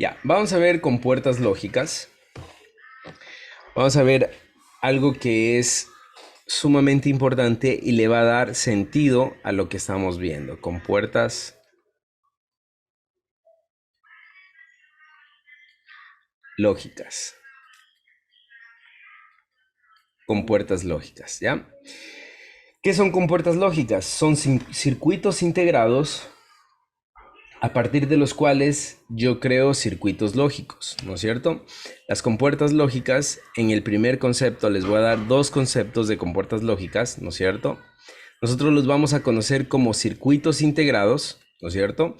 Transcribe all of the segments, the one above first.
Ya, vamos a ver compuertas lógicas. Vamos a ver algo que es sumamente importante y le va a dar sentido a lo que estamos viendo. Compuertas lógicas. Compuertas lógicas, ¿ya? ¿Qué son compuertas lógicas? Son circuitos integrados a partir de los cuales yo creo circuitos lógicos, ¿no es cierto? Las compuertas lógicas, en el primer concepto les voy a dar dos conceptos de compuertas lógicas, ¿no es cierto? Nosotros los vamos a conocer como circuitos integrados, ¿no es cierto?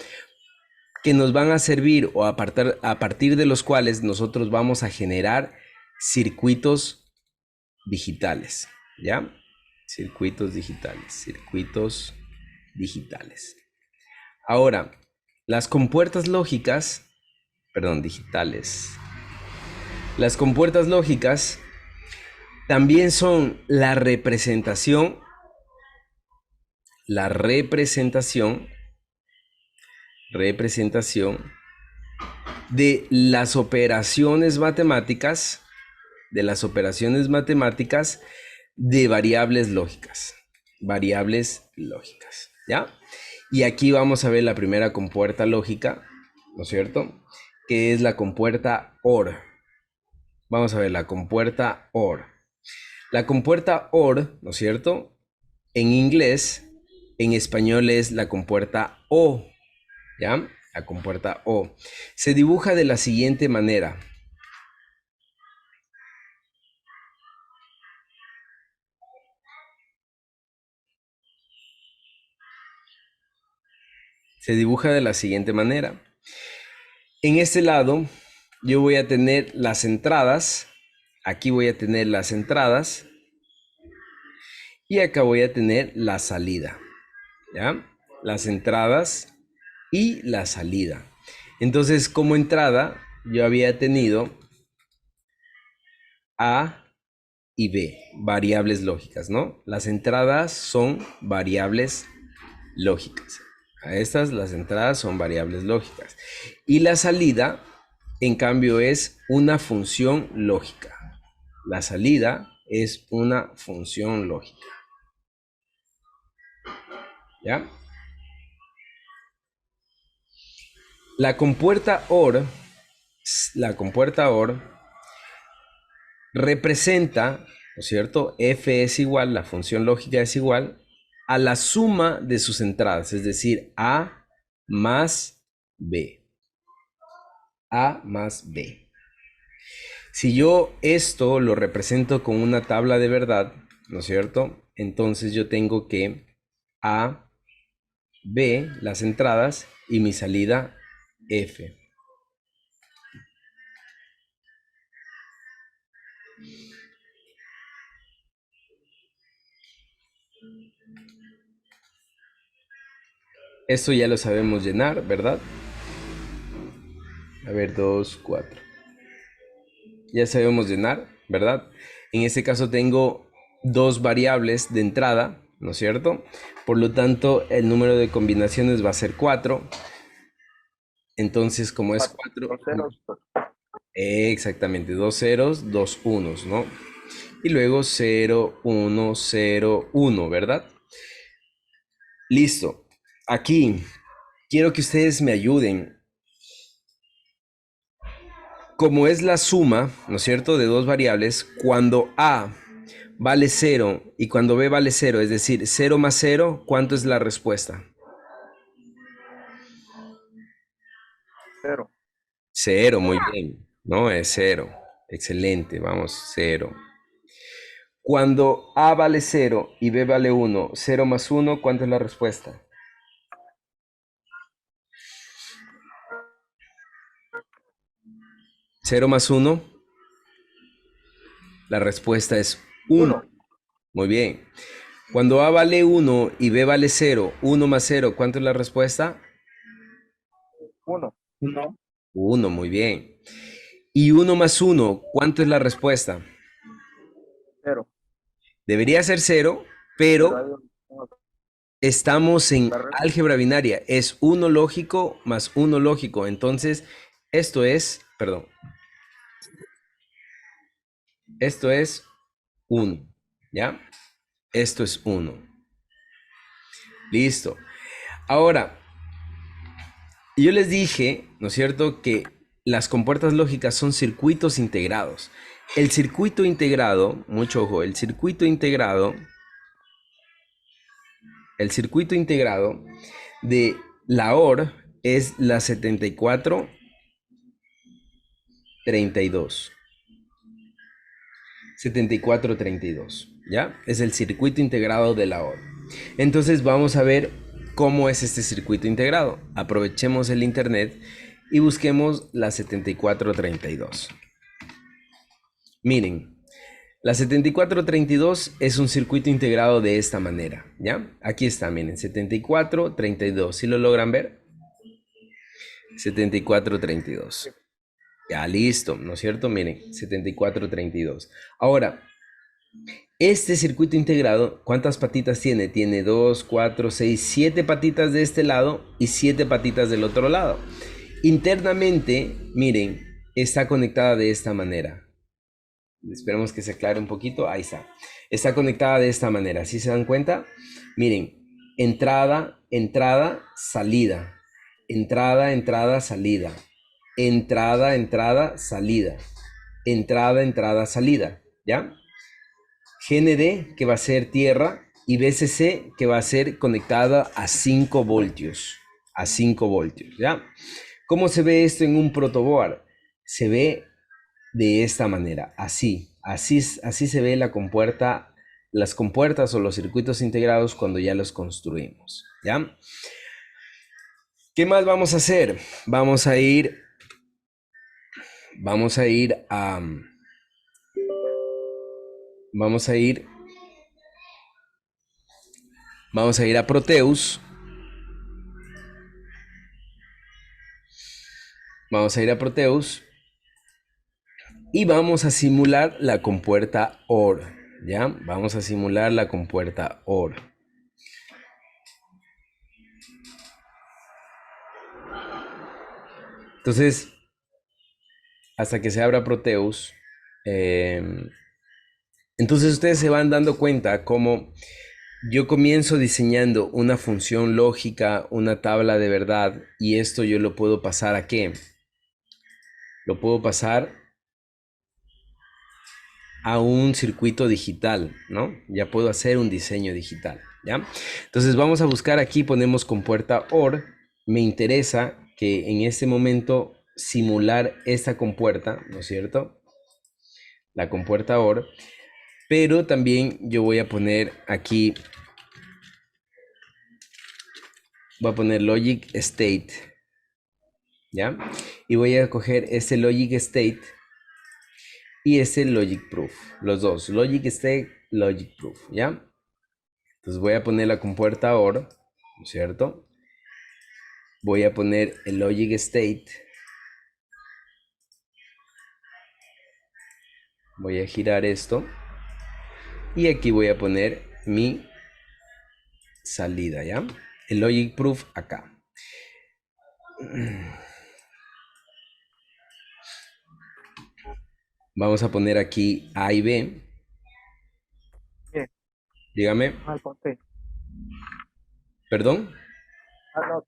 Que nos van a servir o a partir de los cuales nosotros vamos a generar circuitos digitales, ¿ya? Circuitos digitales, circuitos digitales. Ahora, las compuertas lógicas, perdón, digitales. Las compuertas lógicas también son la representación de las operaciones matemáticas, de variables lógicas, ¿ya? Y aquí vamos a ver la primera compuerta lógica, ¿no es cierto? Que es la compuerta OR. Vamos a ver la compuerta OR. La compuerta OR, ¿no es cierto? En inglés, en español es la compuerta O, ¿ya? La compuerta O. Se dibuja de la siguiente manera. Se dibuja de la siguiente manera. En este lado, yo voy a tener las entradas. Aquí voy a tener las entradas. Y acá voy a tener la salida, ¿ya? Las entradas y la salida. Entonces, como entrada, yo había tenido A y B, variables lógicas, ¿no? Las entradas son variables lógicas. A estas las entradas son variables lógicas. Y la salida, en cambio, es una función lógica. La salida es una función lógica. ¿Ya? La compuerta OR representa, ¿no es cierto? F es igual, la función lógica es igual a la suma de sus entradas, es decir, A más B. A más B. Si yo esto lo represento con una tabla de verdad, ¿no es cierto? Entonces yo tengo que A, B, las entradas, y mi salida, F. Esto ya lo sabemos llenar, ¿verdad? A ver, 2, 4. Ya sabemos llenar, ¿verdad? En este caso tengo dos variables de entrada, ¿no es cierto? Por lo tanto, el número de combinaciones va a ser 4. Entonces, como es 4, Dos ceros. exactamente, dos ceros, dos unos, ¿no? Y luego 0, 1, 0, 1, ¿verdad? Listo. Aquí quiero que ustedes me ayuden. Como es la suma, ¿no es cierto?, de dos variables, cuando A vale 0 y cuando B vale 0, es decir, 0 más 0, ¿cuánto es la respuesta? Cero. 0, muy bien, ¿no? Es 0. Excelente, vamos, 0. Cuando A vale 0 y B vale 1, 0 más 1, ¿cuánto es la respuesta? 0 más 1, la respuesta es 1. Uno. Muy bien. Cuando A vale 1 y B vale 0, 1 más 0, ¿cuánto es la respuesta? Uno. No. 1, muy bien. Y 1 más 1, ¿cuánto es la respuesta? Cero. Debería ser 0, Pero pero hay estamos en la respuesta. álgebra binaria. Es 1 lógico más 1 lógico. Entonces, Esto es, perdón, esto es 1, ¿ya? Esto es 1. Listo. Ahora, yo les dije, ¿no es cierto?, que las compuertas lógicas son circuitos integrados. El circuito integrado, mucho ojo, el circuito integrado de la OR es la 7432. 7432, ¿ya? Es el circuito integrado de la OR. Entonces vamos a ver cómo es este circuito integrado. Aprovechemos el internet y busquemos la 7432. Miren, la 7432 es un circuito integrado de esta manera, ¿ya? Aquí está, miren, 7432. ¿Sí lo logran ver? 7432. Ya, listo, ¿no es cierto? Miren, 7432. Ahora, este circuito integrado, ¿cuántas patitas tiene? Tiene 2, 4, 6, 7 patitas de este lado y 7 patitas del otro lado. Internamente, miren, está conectada de esta manera. Esperemos que se aclare un poquito. Ahí está. Está conectada de esta manera. ¿Sí se dan cuenta? Miren, entrada, entrada, salida. Entrada, entrada, salida. Entrada, entrada, salida. Entrada, entrada, salida. ¿Ya? GND, que va a ser tierra, y BCC, que va a ser conectada a 5 voltios. A 5 voltios, ¿ya? ¿Cómo se ve esto en un protoboard? Se ve de esta manera, así se ve la compuerta, las compuertas o los circuitos integrados cuando ya los construimos, ¿ya? ¿Qué más vamos a hacer? Vamos a ir a Proteus. Vamos a ir a Proteus y vamos a simular la compuerta OR, ¿ya? Vamos a simular la compuerta OR. Entonces, hasta que se abra Proteus, entonces ustedes se van dando cuenta cómo yo comienzo diseñando una función lógica, una tabla de verdad, y esto yo lo puedo pasar ¿a qué? Lo puedo pasar a un circuito digital, ¿no? Ya puedo hacer un diseño digital, ¿ya? Entonces vamos a buscar aquí, ponemos compuerta OR. Me interesa que en este momento simular esta compuerta, ¿no es cierto? La compuerta OR, pero también yo voy a poner aquí, voy a poner logic state, ¿ya? Y voy a coger este logic state y este logic proof, los dos, logic state, logic proof, ¿ya? Entonces voy a poner la compuerta OR, ¿no es cierto? Voy a poner el logic state. Voy a girar esto. Y aquí voy a poner mi salida, ¿ya? El logic proof acá. Vamos a poner aquí A y B. Bien. Dígame. Ponte. ¿Perdón? No.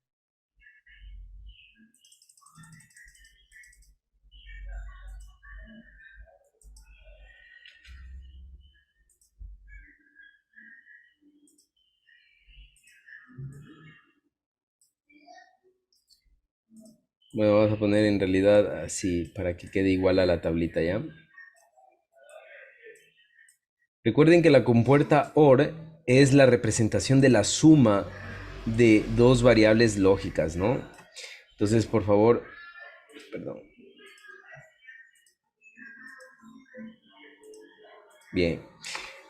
Bueno, vamos a poner en realidad así para que quede igual a la tablita, ¿ya? Recuerden que la compuerta OR es la representación de la suma de dos variables lógicas, ¿no? Entonces, por favor, perdón. Bien.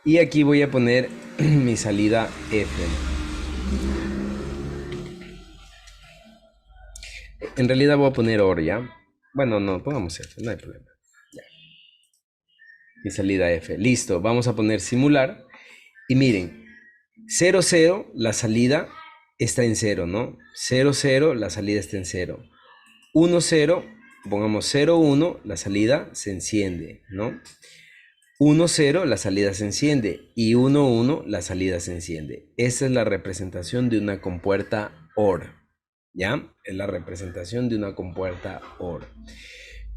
Y aquí voy a poner mi salida F. En realidad voy a poner OR, ¿ya? Bueno, no, pongamos F, no hay problema. Ya. Mi salida F. Listo, vamos a poner simular. Y miren, 0, 0, la salida está en 0, ¿no? 0, 0, la salida está en 0. 1, 0, pongamos 0, 1, la salida se enciende, ¿no? 1, 0, la salida se enciende. Y 1, 1, la salida se enciende. Esa es la representación de una compuerta OR, ¿ya? Es la representación de una compuerta OR.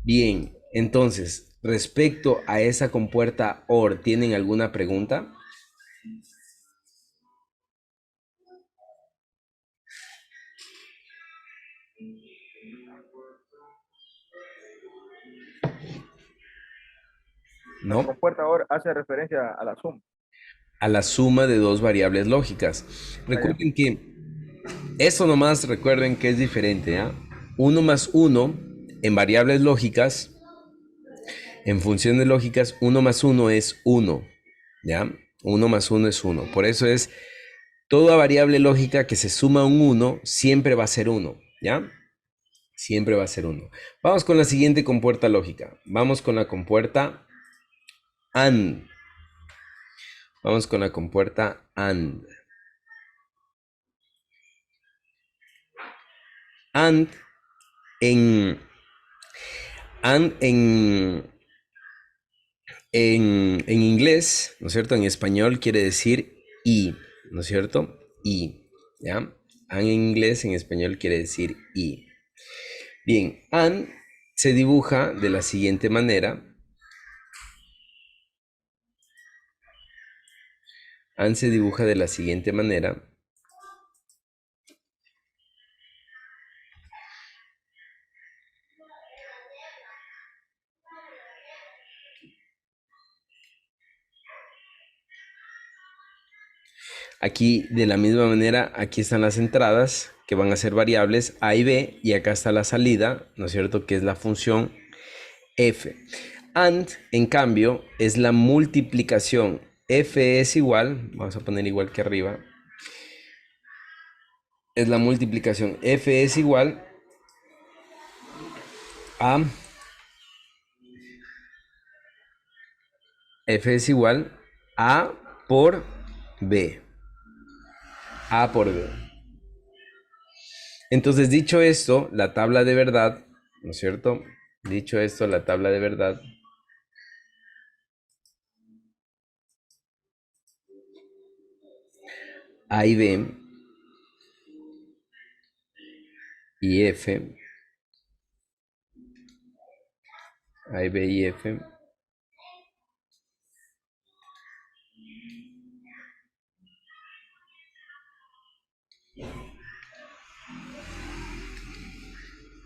Bien, entonces, respecto a esa compuerta OR, ¿tienen alguna pregunta? La ¿No? compuerta ahora hace referencia a la suma. A la suma de dos variables lógicas. Ah, ya. Recuerden que eso nomás recuerden que es diferente, ¿ya? 1 más 1 en variables lógicas, en funciones lógicas, 1 más 1 es 1, ¿ya? 1 más 1 es 1. Por eso es toda variable lógica que se suma a un 1 siempre va a ser 1, ¿ya? Siempre va a ser 1. Vamos con la siguiente compuerta lógica. Vamos con la compuerta AND. Vamos con la compuerta AND. AND en, AND en inglés, ¿no es cierto? En español quiere decir y, ¿no es cierto? Y, ¿ya? AND en inglés, en español quiere decir y. Bien, AND se dibuja de la siguiente manera. AND se dibuja de la siguiente manera. Aquí, de la misma manera, aquí están las entradas que van a ser variables A y B, y acá está la salida, ¿no es cierto? Que es la función f. AND, en cambio, es la multiplicación. F es igual, vamos a poner igual que arriba, es la multiplicación. F es igual a F es igual a por B. A por B. Entonces, dicho esto, la tabla de verdad, ¿no es cierto? Dicho esto, la tabla de verdad A y B y F, A y B y F,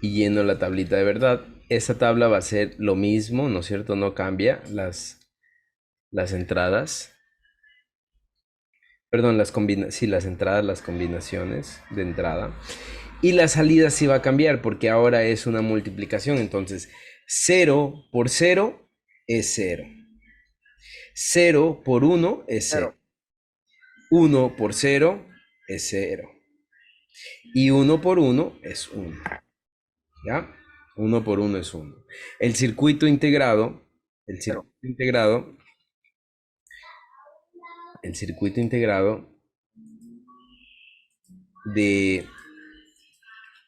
y lleno la tablita de verdad. Esa tabla va a ser lo mismo, ¿no es cierto? No cambia las entradas. Perdón, sí, las entradas, las combinaciones de entrada. Y la salida sí va a cambiar porque ahora es una multiplicación. Entonces, 0 por 0 es 0. 0 por 1 es 0. Cero. 1 por 0 es 0. Y 1 por 1 es 1. ¿Ya? 1 por 1 es 1. El circuito integrado, el Cero. circuito integrado, el circuito integrado de,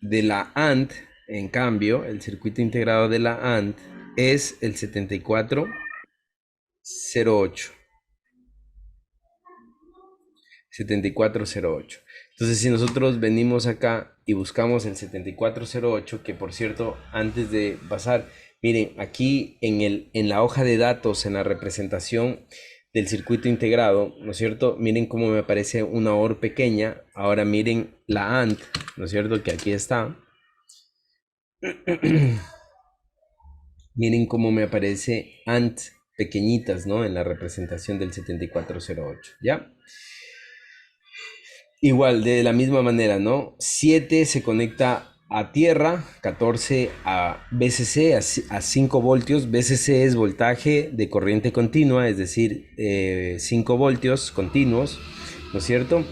de la AND, en cambio, el circuito integrado de la AND es el 7408. 7408. Entonces, si nosotros venimos acá y buscamos el 7408, que por cierto, antes de pasar, miren, aquí en la hoja de datos, en la representación del circuito integrado, ¿no es cierto? Miren cómo me aparece una OR pequeña. Ahora miren la AND, ¿no es cierto? Que aquí está. Miren cómo me aparece AND pequeñitas, ¿no? En la representación del 7408, ¿ya? Igual, de la misma manera, ¿no? 7 se conecta a tierra, 14 a VCC, a 5 voltios. VCC es voltaje de corriente continua, es decir, 5 voltios continuos, ¿no es cierto?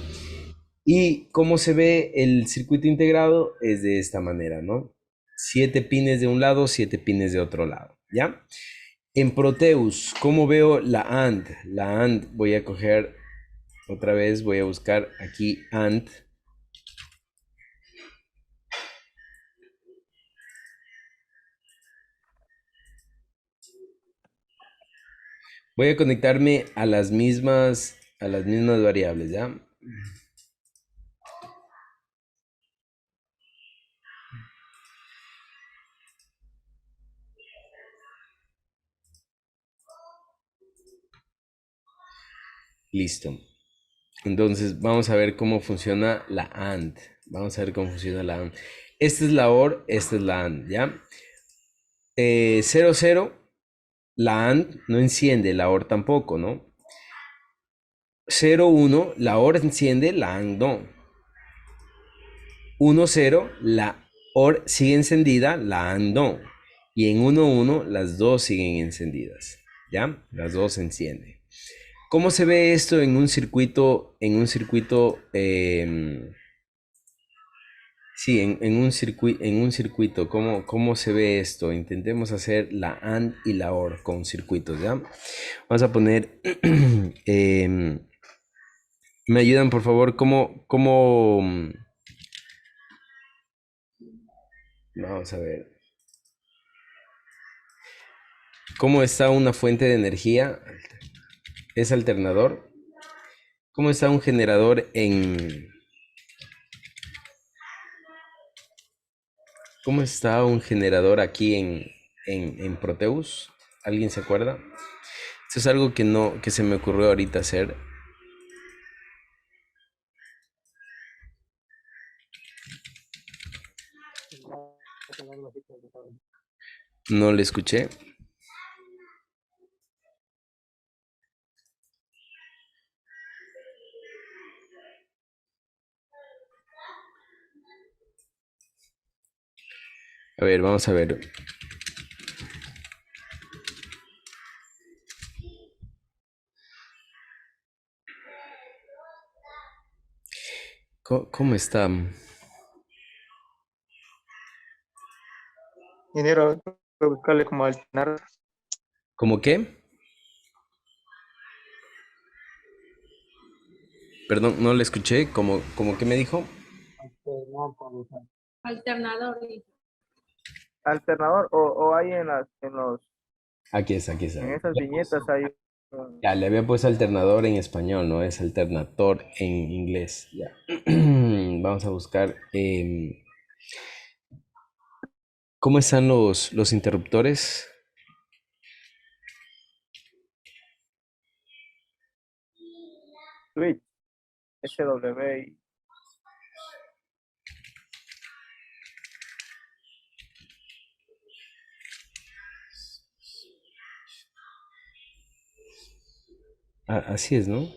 Y cómo se ve el circuito integrado es de esta manera, ¿no? 7 pines de un lado, 7 pines de otro lado, ¿ya? En Proteus, ¿cómo veo la AND? La AND voy a coger otra vez, voy a buscar aquí AND. Voy a conectarme a las mismas variables, ¿ya? Listo. Entonces, vamos a ver cómo funciona la AND. Vamos a ver cómo funciona la AND. Esta es la OR, esta es la AND, ¿ya? 0, 0, la AND no enciende, la OR tampoco, ¿no? 0, 1, la OR enciende, la AND no. 1, 0, la OR sigue encendida, la AND no. Y en 1, 1, las dos siguen encendidas, ¿ya? Las dos se encienden. ¿Cómo se ve esto en un circuito, sí, en un circuito, ¿cómo se ve esto? Intentemos hacer la AND y la OR con circuitos, ¿ya? Vamos a poner, ¿me ayudan por favor? Vamos a ver, ¿cómo está una fuente de energía? ¿Es alternador? ¿Cómo está un generador cómo está un generador aquí en Proteus? ¿Alguien se acuerda? Esto es algo que se me ocurrió ahorita hacer. No le escuché. A ver, vamos a ver. ¿Cómo está? Dinero, buscarle como alternar. ¿Cómo qué? Perdón, no le escuché. ¿Cómo qué me dijo? Alternador. Alternador o hay Aquí está, aquí está. en esas viñetas hay Ya, le había puesto alternador en español, no es alternator en inglés. Ya. Vamos a buscar. ¿Cómo están los interruptores? switch, SW. Así es, ¿no?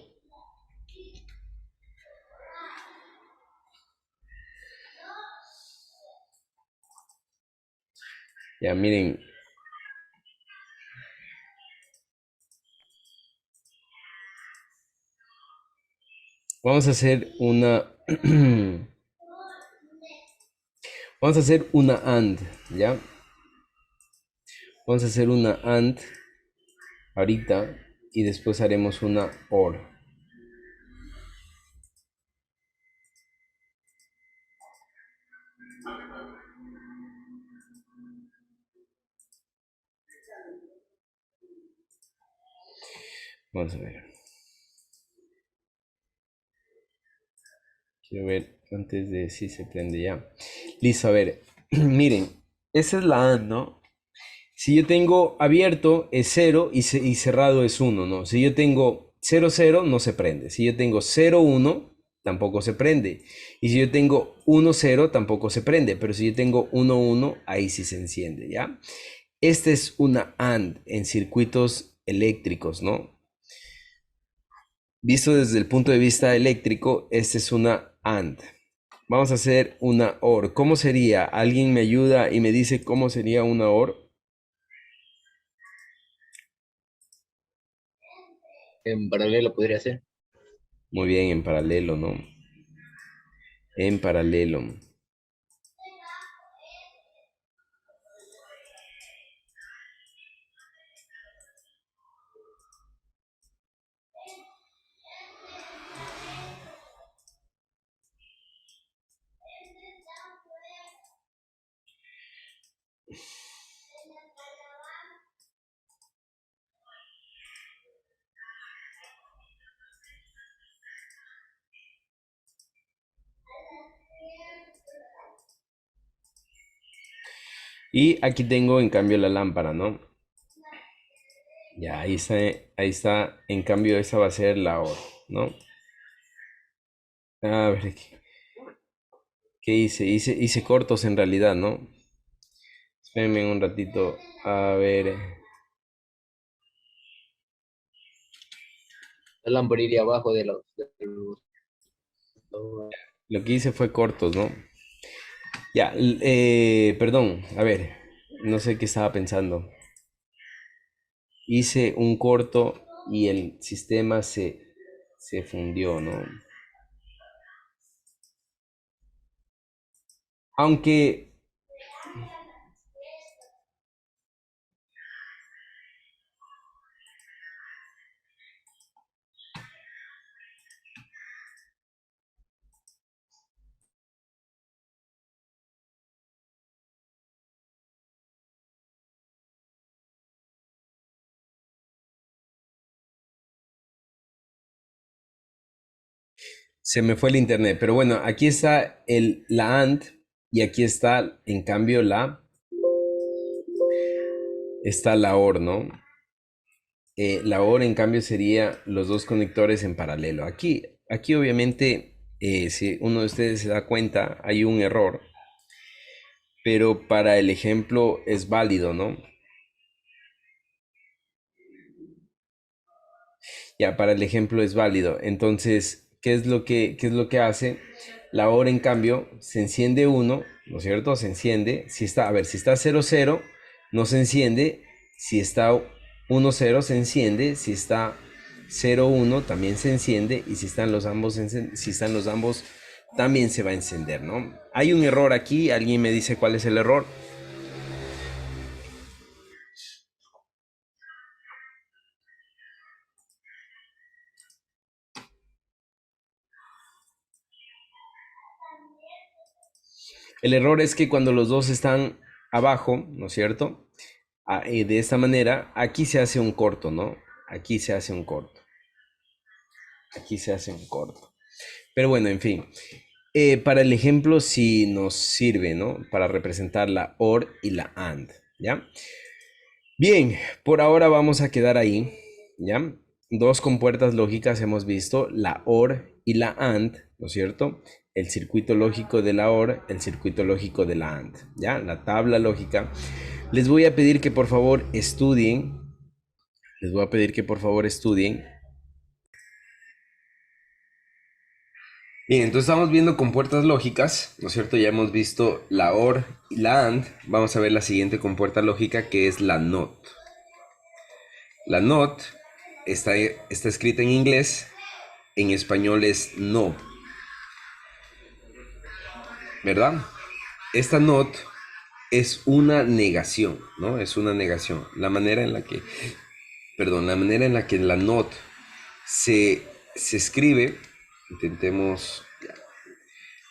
Ya, miren. Vamos a hacer una. Vamos a hacer una AND, ¿ya? Vamos a hacer una AND ahorita y después haremos una OR. Vamos a ver. Quiero ver antes de si se prende ya. Listo, a ver. Miren, esa es la AND, ¿no? Si yo tengo abierto es 0 y cerrado es 1, ¿no? Si yo tengo 0, 0, no se prende. Si yo tengo 0, 1, tampoco se prende. Y si yo tengo 1, 0, tampoco se prende. Pero si yo tengo 1, 1, ahí sí se enciende, ¿ya? Esta es una AND en circuitos eléctricos, ¿no? Visto desde el punto de vista eléctrico, esta es una AND. Vamos a hacer una OR. ¿Cómo sería? ¿Alguien me ayuda y me dice cómo sería una OR? En paralelo podría ser. Muy bien, en paralelo, ¿no? En paralelo. Y aquí tengo en cambio la lámpara, ¿no? Ya, ahí está. En cambio esa va a ser la OR, ¿no? A ver, ¿qué hice? Hice cortos en realidad, ¿no? Espérenme un ratito. A ver. La lámpara iría abajo Lo que hice fue cortos, ¿no? Ya, perdón, a ver, no sé qué estaba pensando. Hice un corto y el sistema se fundió, ¿no? Aunque se me fue el internet, pero bueno, aquí está la AND y aquí está, en cambio, está la OR, ¿no? La OR, en cambio, sería los dos conectores en paralelo. Aquí obviamente, si uno de ustedes se da cuenta, hay un error, pero para el ejemplo es válido, ¿no? Ya, para el ejemplo es válido. Entonces, qué es lo que hace? La hora, en cambio, se enciende uno, ¿no es cierto? Se enciende. Si está, a ver, si está 00, no se enciende. Si está 10, se enciende. Si está 01, también se enciende. Y si están los ambos, si están los ambos, también se va a encender, ¿no? Hay un error aquí. ¿Alguien me dice cuál es el error? El error es que cuando los dos están abajo, ¿no es cierto? De esta manera, aquí se hace un corto, ¿no? Aquí se hace un corto. Aquí se hace un corto. Pero bueno, en fin. Para el ejemplo sí nos sirve, ¿no? Para representar la OR y la AND, ¿ya? Bien, por ahora vamos a quedar ahí, ¿ya? Dos compuertas lógicas hemos visto, la OR y la AND, ¿no es cierto? El circuito lógico de la OR, el circuito lógico de la AND, ¿ya? La tabla lógica. Les voy a pedir que por favor estudien. Les voy a pedir que por favor estudien. Bien, entonces estamos viendo compuertas lógicas, ¿no es cierto? Ya hemos visto la OR y la AND. Vamos a ver la siguiente compuerta lógica, que es la NOT. La NOT está escrita en inglés, en español es no, ¿verdad? Esta NOT es una negación, ¿no? Es una negación. La manera en la que, perdón, la manera en la que la NOT se escribe, intentemos,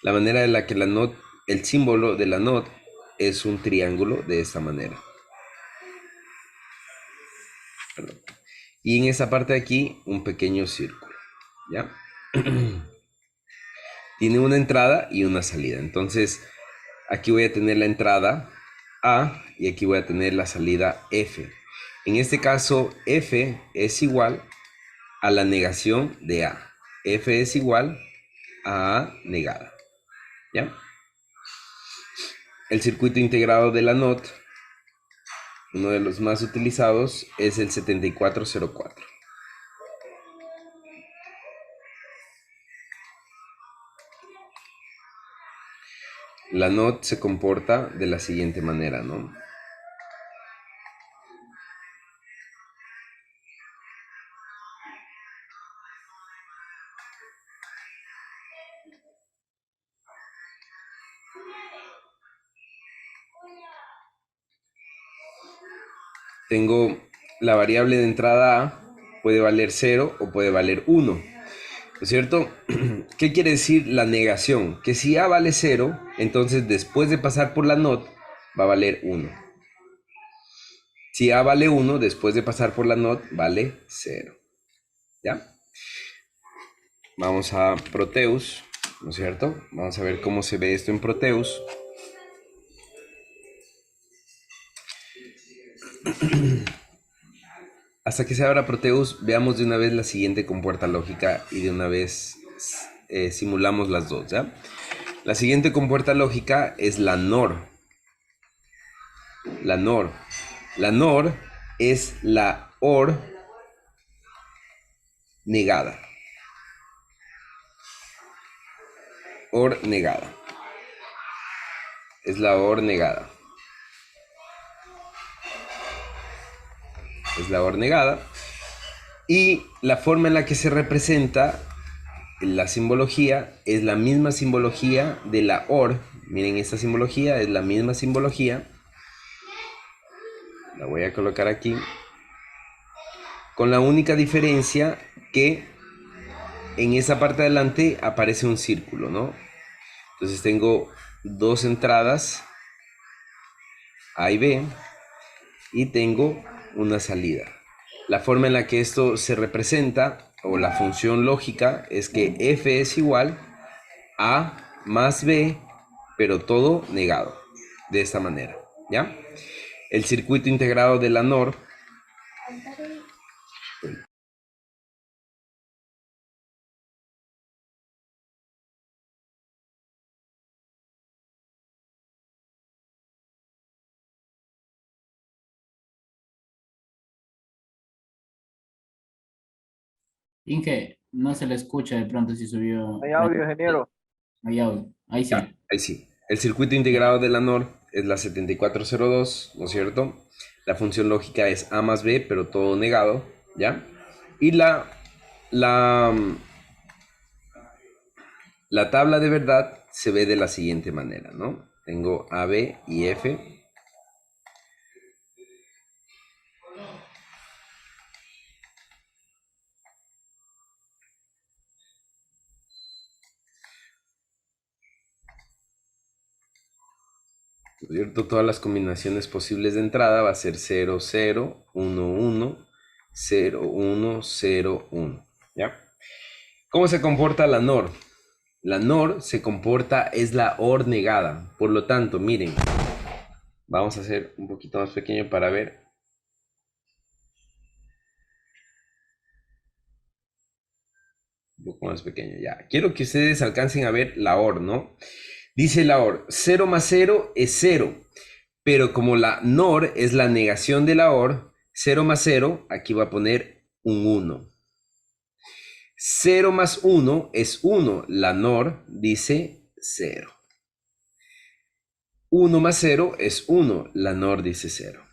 la manera en la que la NOT, el símbolo de la NOT es un triángulo de esta manera. Perdón. Y en esta parte de aquí, un pequeño círculo, ¿ya? Tiene una entrada y una salida. Entonces, aquí voy a tener la entrada A y aquí voy a tener la salida F. En este caso, F es igual a la negación de A. F es igual a A negada, ¿ya? El circuito integrado de la NOT, uno de los más utilizados, es el 7404. La NOT se comporta de la siguiente manera, ¿no? Tengo la variable de entrada A, puede valer 0 o puede valer 1, ¿no es cierto? ¿Qué quiere decir la negación? Que si A vale 0, entonces después de pasar por la NOT va a valer 1. Si A vale 1, después de pasar por la NOT vale 0. ¿Ya? Vamos a Proteus, ¿no es cierto? Vamos a ver cómo se ve esto en Proteus. Hasta que se abra Proteus, veamos de una vez la siguiente compuerta lógica y de una vez simulamos las dos, ¿ya? La siguiente compuerta lógica es la NOR. La NOR. La NOR es la OR negada. OR negada. Es la OR negada. Es la OR negada. Y la forma en la que se representa la simbología es la misma simbología de la OR. Miren, esta simbología es la misma simbología. La voy a colocar aquí. Con la única diferencia que en esa parte de adelante aparece un círculo, ¿no? Entonces tengo dos entradas, A y B, y tengo una salida. La forma en la que esto se representa, o la función lógica, es que F es igual a más B, pero todo negado, de esta manera, ¿ya? El circuito integrado de la NOR Inge, no se le escucha de pronto si subió. Hay audio, ingeniero. Hay audio. Ahí sí. Ya, ahí sí. El circuito integrado de la NOR es la 7402, ¿no es cierto? La función lógica es A más B, pero todo negado, ¿ya? Y la, la tabla de verdad se ve de la siguiente manera, ¿no? Tengo A, B y F. ¿No es cierto? Todas las combinaciones posibles de entrada va a ser 0, 0, 1, 1, 0, 1, 0, 1, ¿ya? ¿Cómo se comporta la NOR? La NOR se comporta, es la OR negada. Por lo tanto, miren, vamos a hacer un poquito más pequeño para ver. Un poco más pequeño, ya. Quiero que ustedes alcancen a ver la OR, ¿no? Dice la OR, 0 más 0 es 0. Pero como la NOR es la negación de la OR, 0 más 0, aquí va a poner un 1. 0 más 1 es 1. La NOR dice 0. 1 más 0 es 1. La NOR dice 0.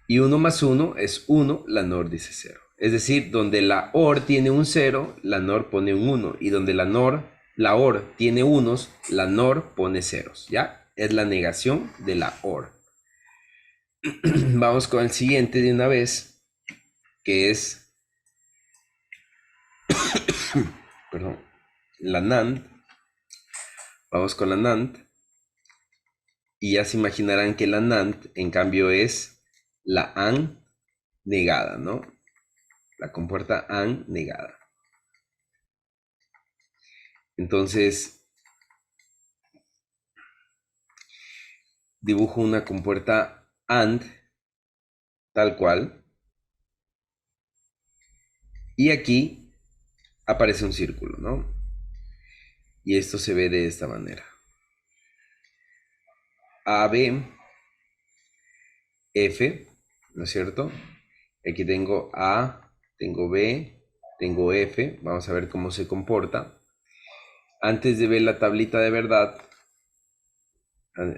Y 1 más 1 es 1. La NOR dice 0. Es decir, donde la OR tiene un 0, la NOR pone un 1. Y donde la OR tiene unos, la NOR pone ceros. ¿Ya? Es la negación de la OR. Vamos con el siguiente de una vez, que es, perdón, la NAND. Vamos con la NAND. Y ya se imaginarán que la NAND, en cambio, es la AND negada, ¿no? La compuerta AND negada. Entonces, dibujo una compuerta AND, tal cual. Y aquí aparece un círculo, ¿no? Y esto se ve de esta manera. A, B, F, ¿no es cierto? Aquí tengo A, tengo B, tengo F. Vamos a ver cómo se comporta. Antes de ver la tablita de verdad,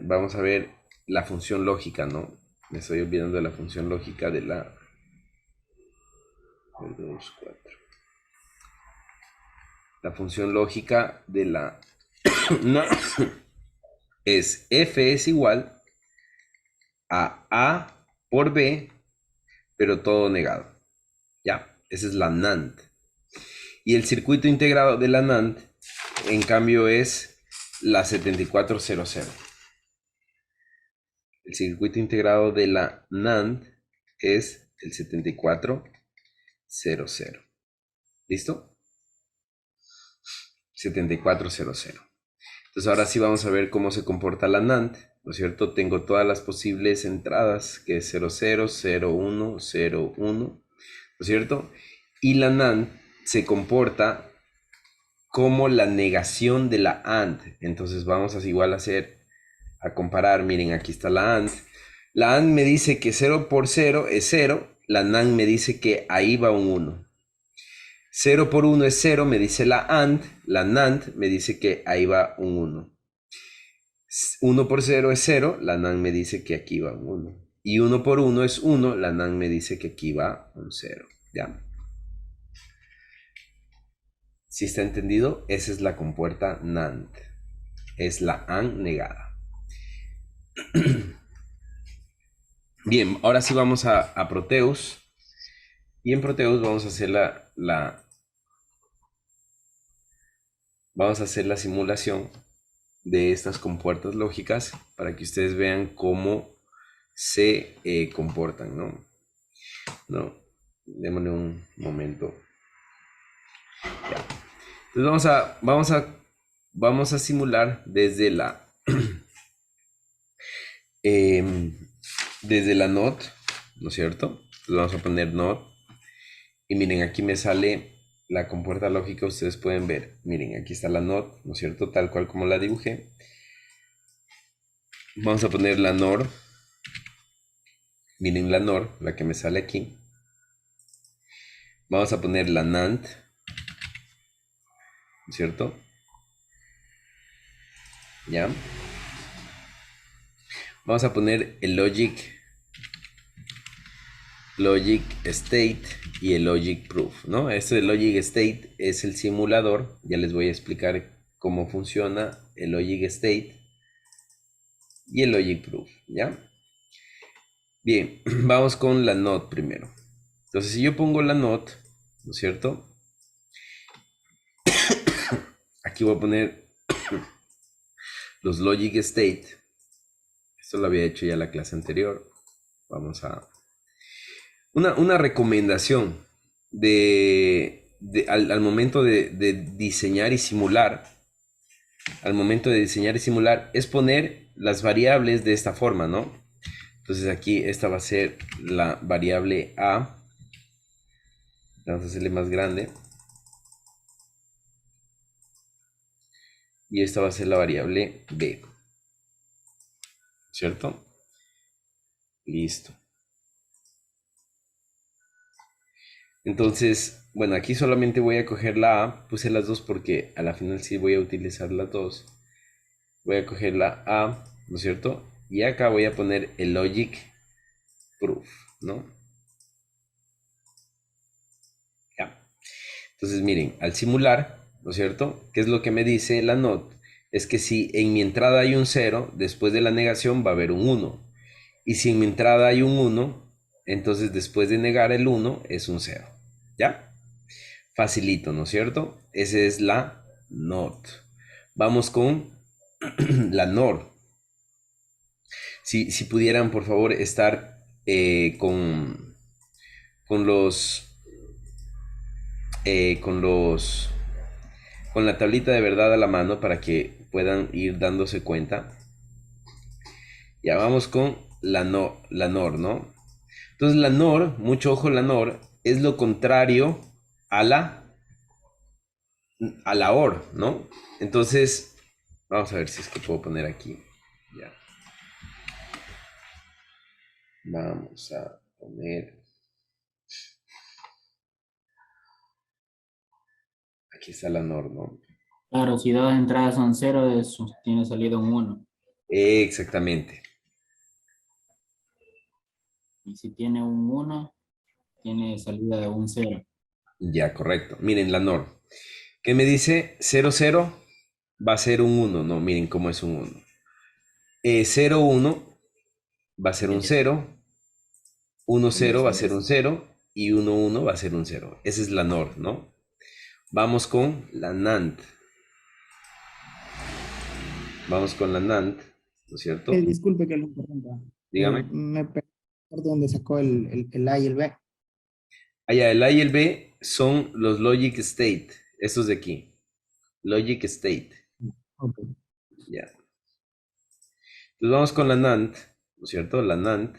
vamos a ver la función lógica, ¿no? Me estoy olvidando de la función lógica de la 2, 4. La función lógica de la no, es F es igual a por B, pero todo negado. Ya, esa es la NAND. Y el circuito integrado de la NAND, en cambio, es la 7400. El circuito integrado de la NAND es el 7400. ¿Listo? 7400. Entonces ahora sí vamos a ver cómo se comporta la NAND. ¿no es cierto? Tengo todas las posibles entradas, que es 0, 0, 0, 1, 0, 1, ¿no es cierto? Y la NAND se comporta como la negación de la AND. Entonces vamos a igual a comparar. Miren, aquí está la AND. La AND me dice que 0 por 0 es 0. La NAND me dice que ahí va un 1. 0 por 1 es 0, me dice la AND. La NAND me dice que ahí va un 1. 1 por 0 es 0, la NAND me dice que aquí va un 1. Y 1 por 1 es 1, la NAND me dice que aquí va un 0. ¿Ya? Si está entendido, esa es la compuerta NAND. Es la AND negada. Bien, ahora sí vamos a Proteus. Y en Proteus vamos a hacer vamos a hacer la simulación de estas compuertas lógicas para que ustedes vean cómo se comportan, ¿no? No, démosle un momento. Ya. Entonces vamos a simular desde desde la NOT, ¿no es cierto? Entonces vamos a poner NOT y miren, aquí me sale la compuerta lógica, ustedes pueden ver, miren, aquí está la NOT, ¿no es cierto? Tal cual como la dibujé. Vamos a poner la NOR, miren la NOR, la que me sale aquí. Vamos a poner la NAND, ¿no es cierto? ¿Ya? Vamos a poner el logic state y el logic proof, ¿no? Este logic state es el simulador. Ya les voy a explicar cómo funciona el logic state y el logic proof, ¿ya? Bien, vamos con la NOT primero. Entonces, si yo pongo la NOT, ¿no es cierto? Aquí voy a poner los logic state. Esto lo había hecho ya en la clase anterior. Vamos a... Una recomendación al momento de diseñar y simular, es poner las variables de esta forma, ¿no? Entonces aquí esta va a ser la variable A. Vamos a hacerle más grande. Y esta va a ser la variable B. ¿Cierto? Listo. Entonces, bueno, aquí solamente voy a coger la A. Puse las dos porque a la final sí voy a utilizar las dos. Voy a coger la A, ¿no es cierto? Y acá voy a poner el logic proof, ¿no? Ya. Entonces, miren, al simular, ¿no es cierto? ¿Qué es lo que me dice la NOT? Es que si en mi entrada hay un 0, después de la negación va a haber un 1. Y si en mi entrada hay un 1, entonces después de negar el 1 es un 0. ¿Ya? Facilito, ¿no es cierto? Esa es la NOT. Vamos con la NOR. Si pudieran, por favor, estar con los... con la tablita de verdad a la mano para que puedan ir dándose cuenta. Ya vamos con la NOR, ¿no? Entonces la NOR, mucho ojo, la NOR es lo contrario a la OR, ¿no? Entonces, vamos a ver si es que puedo poner aquí. Ya. Vamos a poner... Aquí está la NOR, ¿no? Claro, si dos entradas son 0, tiene salido un 1. Exactamente. Y si tiene un 1, tiene salida de un 0. Ya, correcto. Miren la NOR. ¿Qué me dice? 0, 0 va a ser un 1. No, miren cómo es un 1. 0, 1 va a ser un 0. 1, 0 va a ser un 0. Y 1, 1 va a ser un 0. Esa es la NOR, ¿no? Vamos con la NAND. Vamos con la NAND, ¿no es cierto? Disculpe que lo interrumpa. Dígame. Me perdí por dónde sacó el A y el B. Allá, el A y el B son los logic state. Estos de aquí. Logic state. Ok. Ya. Entonces vamos con la NAND, ¿no es cierto? La NAND.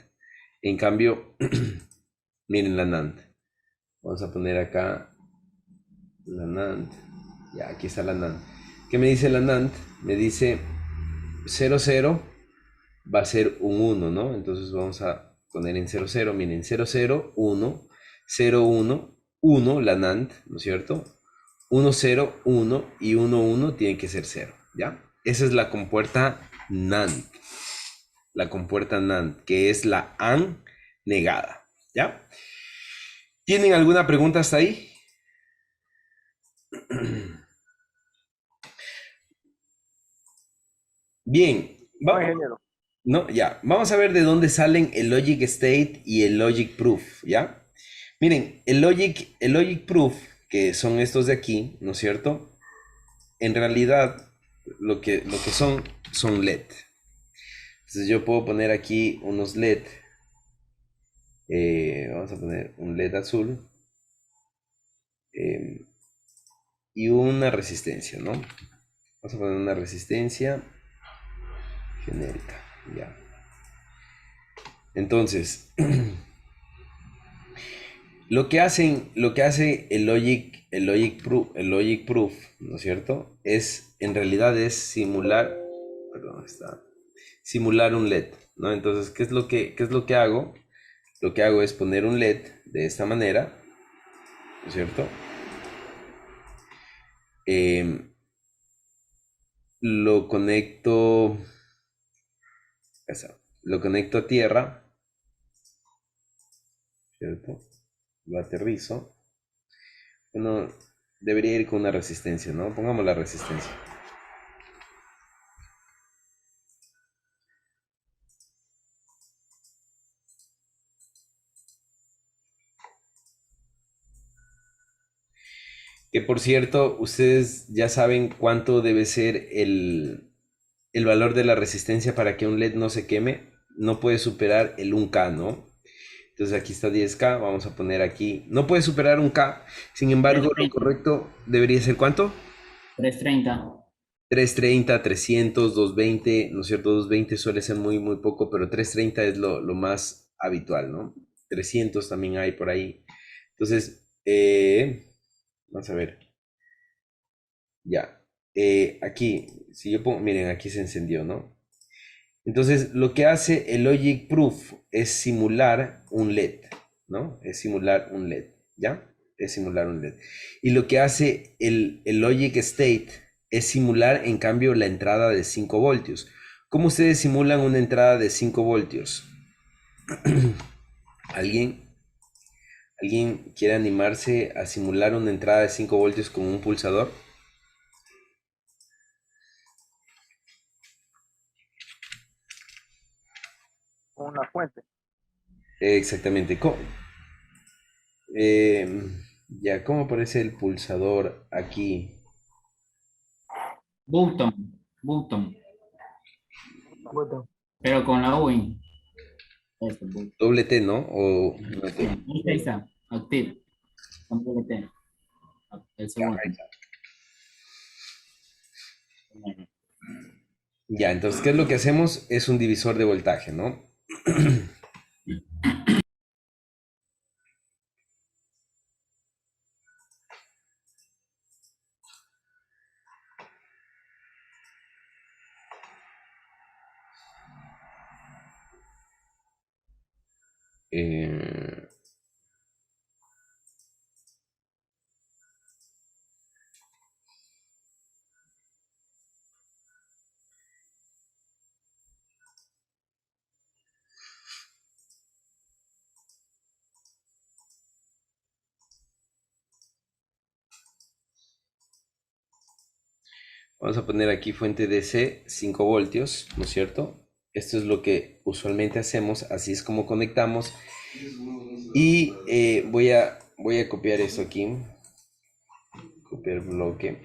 En cambio, miren la NAND. Vamos a poner acá la NAND. Ya, aquí está la NAND. ¿Qué me dice la NAND? Me dice 0, 0 va a ser un 1, ¿no? Entonces vamos a poner en 0, 0. Miren, 0, 0, 1, 0, 1, 1, la NAND, ¿no es cierto? 1, 0, 1 y 1, 1 tiene que ser 0, ¿ya? Esa es la compuerta NAND. La compuerta NAND, que es la AND negada, ¿ya? ¿Tienen alguna pregunta hasta ahí? Bien, No, ingeniero. no, ya, vamos a ver de dónde salen el logic state y el logic proof, ¿ya? Miren, el logic proof, que son estos de aquí, ¿no es cierto? En realidad, lo que son LED. Entonces yo puedo poner aquí unos LED. Vamos a poner un LED azul. Y una resistencia, ¿no? Vamos a poner una resistencia genérica, ya. Entonces, lo que hace el logic proof, ¿no es cierto? En realidad es simular, perdón, simular un LED, ¿no? Entonces, ¿qué es lo que hago? Lo que hago es poner un LED de esta manera, ¿no es cierto? Lo conecto, lo conecto a tierra, ¿cierto? Lo aterrizo. Bueno, debería ir con una resistencia, ¿no? Pongamos la resistencia. Que por cierto, ustedes ya saben cuánto debe ser el valor de la resistencia para que un LED no se queme. No puede superar el 1K, ¿no? Entonces aquí está 10K, vamos a poner aquí. No puede superar 1K, sin embargo, lo 330. correcto debería ser ¿cuánto? 330. 330, 300, 220, ¿no es cierto? 220 suele ser muy, muy poco, pero 330 es lo más habitual, ¿no? 300 también hay por ahí. Entonces, vamos a ver. Ya. Aquí, si yo pongo, miren, aquí se encendió, ¿no? Entonces, lo que hace el Logic Proof es simular un LED, ¿no? Es simular un LED, ¿ya? Es simular un LED. Y lo que hace el Logic State es simular, en cambio, la entrada de 5 voltios. ¿Cómo ustedes simulan una entrada de 5 voltios? ¿Alguien? ¿Alguien quiere animarse a simular una entrada de 5 voltios con un pulsador? Una fuente. Exactamente. Ya, ¿cómo aparece el pulsador aquí? Button. Button. Botón. Pero con la U. Eso, button. Doble T, ¿no? O no T. Ahí está. Active. Con doble T. El segundo. Ya, entonces, ¿qué es lo que hacemos? Es un divisor de voltaje, ¿no? Eh, Vamos a poner aquí fuente DC 5 voltios, ¿no es cierto? Esto es lo que usualmente hacemos, así es como conectamos. Y voy a copiar esto aquí. Copiar bloque.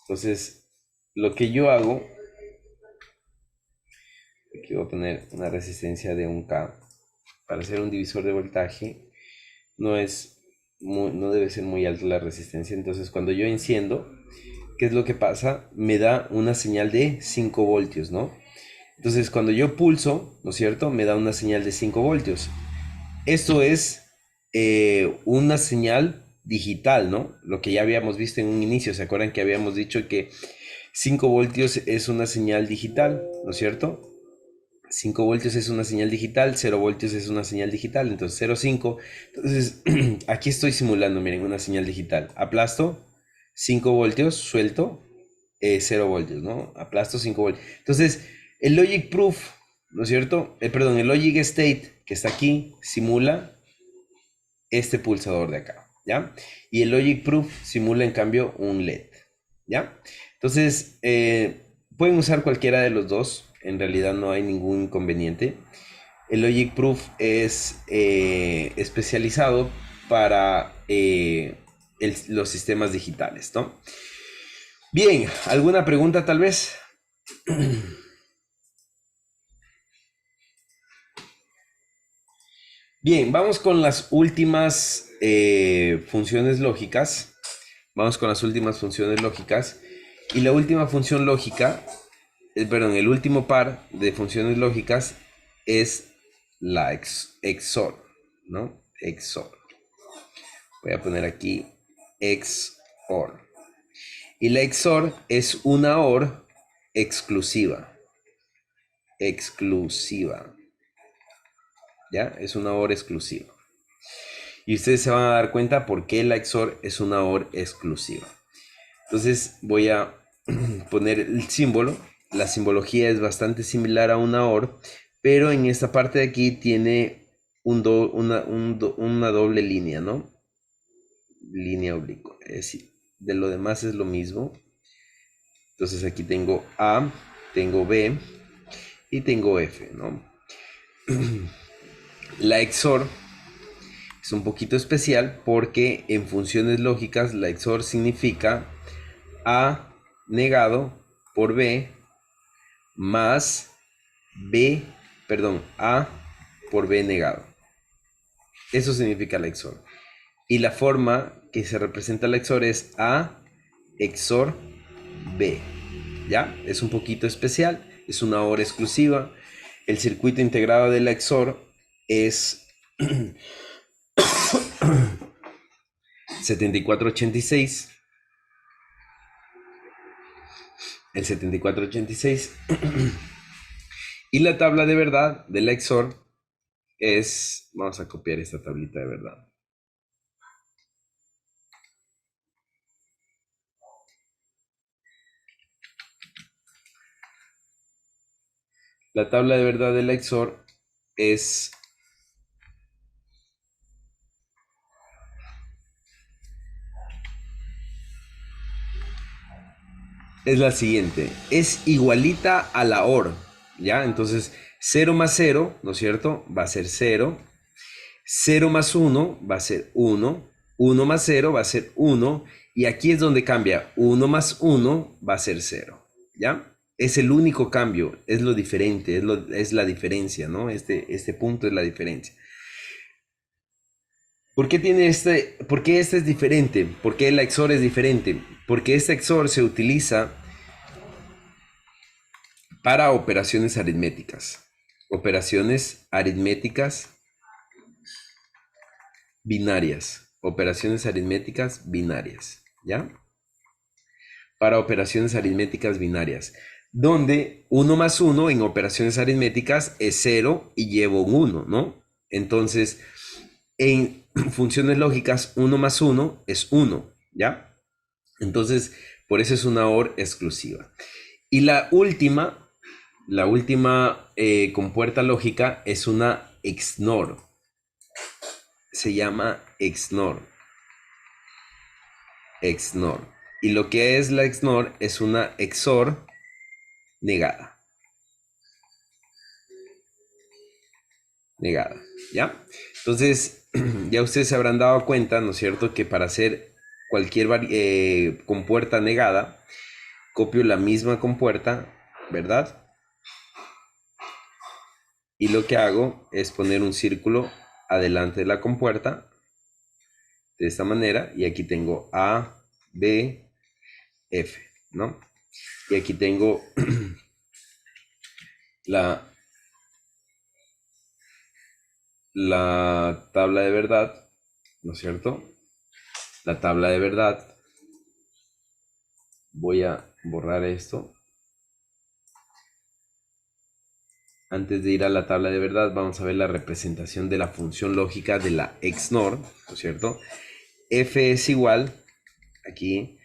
Entonces, lo que yo hago, aquí voy a poner una resistencia de 1K. Para hacer un divisor de voltaje, no debe ser muy alta la resistencia. Entonces, cuando yo enciendo, ¿qué es lo que pasa? Me da una señal de 5 voltios, ¿no? Entonces, cuando yo pulso, ¿no es cierto? Me da una señal de 5 voltios. Esto es una señal digital, ¿no? Lo que ya habíamos visto en un inicio. ¿Se acuerdan que habíamos dicho que 5 voltios es una señal digital, ¿no es cierto? 5 voltios es una señal digital, 0 voltios es una señal digital, entonces 0,5. Entonces, aquí estoy simulando, miren, una señal digital. Aplasto, 5 voltios, suelto, 0 voltios, ¿no? Aplasto 5 voltios. Entonces, el logic proof, ¿no es cierto? Perdón, el logic state que está aquí simula este pulsador de acá, ¿ya? Y el logic proof simula en cambio un LED, ¿ya? Entonces, pueden usar cualquiera de los dos, en realidad no hay ningún inconveniente. El logic proof es especializado para los sistemas digitales, ¿no? Bien, ¿alguna pregunta tal vez? Bien, vamos con las últimas funciones lógicas. Vamos con las últimas funciones lógicas. Y la última función lógica, perdón, el último par de funciones lógicas es la XOR, ¿no? XOR. Voy a poner aquí XOR. Y la XOR es una OR exclusiva. Exclusiva. ¿Ya? Es una OR exclusiva. Y ustedes se van a dar cuenta por qué la XOR es una OR exclusiva. Entonces voy a poner el símbolo. La simbología es bastante similar a una OR, pero en esta parte de aquí tiene una doble línea, ¿no? Línea oblicua. Es decir, de lo demás es lo mismo. Entonces aquí tengo A, tengo B y tengo F, ¿no? La XOR es un poquito especial porque en funciones lógicas la XOR significa A negado por B más B, perdón, A por B negado. Eso significa la XOR. Y la forma que se representa la XOR es A XOR B. ¿Ya? Es un poquito especial, es una OR exclusiva. El circuito integrado de la XOR es 7486. El 7486. Y la tabla de verdad de la XOR es, vamos a copiar esta tablita de verdad. La tabla de verdad de la XOR es la siguiente, es igualita a la OR, ¿ya? Entonces, 0 más 0, ¿no es cierto? Va a ser 0. 0 más 1 va a ser 1. 1 más 0 va a ser 1. Y aquí es donde cambia. 1 más 1 va a ser 0, ¿ya? Es el único cambio, es lo diferente, es la diferencia, ¿no? Este punto es la diferencia. ¿Por qué por qué este es diferente? ¿Por qué la XOR es diferente? Porque este XOR se utiliza para operaciones aritméticas. Operaciones aritméticas binarias. Operaciones aritméticas binarias. ¿Ya? Para operaciones aritméticas binarias. Donde 1 más 1 en operaciones aritméticas es 0 y llevo un 1, ¿no? Entonces, en funciones lógicas, 1 más 1 es 1, ¿ya? Entonces, por eso es una OR exclusiva. Y la última compuerta lógica es una XNOR. Se llama XNOR. XNOR. Y lo que es la XNOR es una XOR negada. Negada, ¿ya? Entonces, ya ustedes se habrán dado cuenta, ¿no es cierto?, que para hacer cualquier compuerta negada, copio la misma compuerta, ¿verdad? Y lo que hago es poner un círculo adelante de la compuerta, de esta manera, y aquí tengo A, B, F. ¿no? Y aquí tengo la, la tabla de verdad, ¿no es cierto? La tabla de verdad. Voy a borrar esto. Antes de ir a la tabla de verdad, vamos a ver la representación de la función lógica de la XNOR, ¿no es cierto? F es igual, aquí,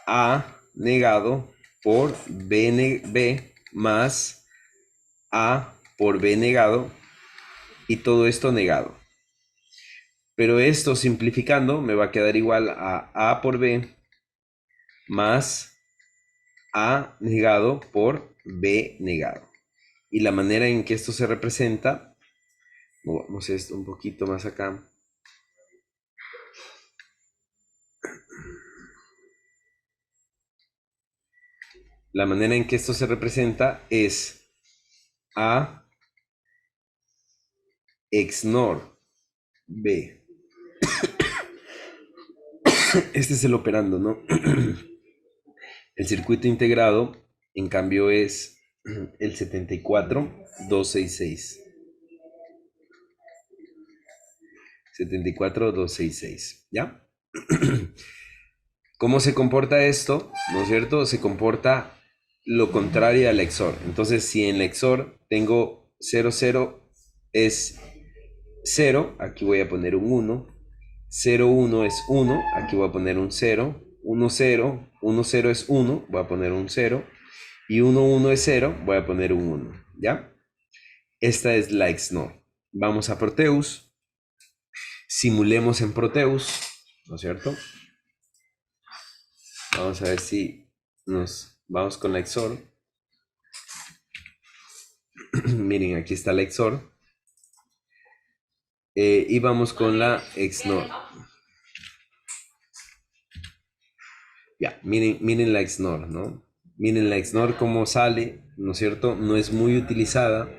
A negado por B más A por B negado, y todo esto negado. Pero esto simplificando me va a quedar igual a A por B más A negado por B negado. Y la manera en que esto se representa, vamos a esto un poquito más acá. La manera en que esto se representa es A XNOR B. Este es el operando, ¿no? El circuito integrado, en cambio, es el 74266. 74266, ¿ya? ¿Cómo se comporta esto? ¿No es cierto? Se comporta lo contrario al XOR. Entonces, si en el XOR tengo 0, 0 es 0, aquí voy a poner un 1. 0, 1 es 1, aquí voy a poner un 0. 1, 0, 1, 0 es 1, voy a poner un 0. Y 1, 1 es 0, voy a poner un 1, ¿ya? Esta es la XNOR. Vamos a Proteus. Simulemos en Proteus, ¿no es cierto? Vamos a ver si nos vamos con la XOR. Miren, aquí está la XOR. Y vamos con la XNOR. Ya, miren la XNOR, ¿no? Miren la XNOR cómo sale, ¿no es cierto? No es muy utilizada.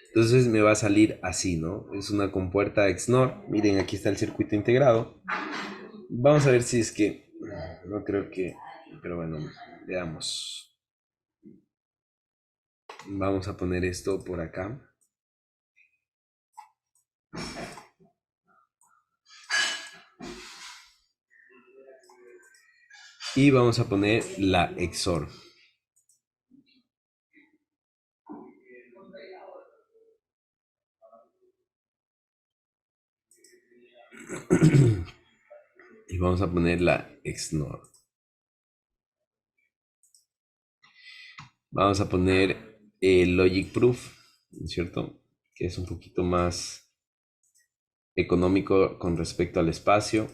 Entonces me va a salir así, ¿no? Es una compuerta XNOR. Miren, aquí está el circuito integrado. Vamos a ver si es que... No creo que... Pero bueno, veamos. Vamos a poner esto por acá. Y vamos a poner la XOR. Y vamos a poner la XNOR. Vamos a poner el Logic Proof, ¿no es cierto? Que es un poquito más económico con respecto al espacio,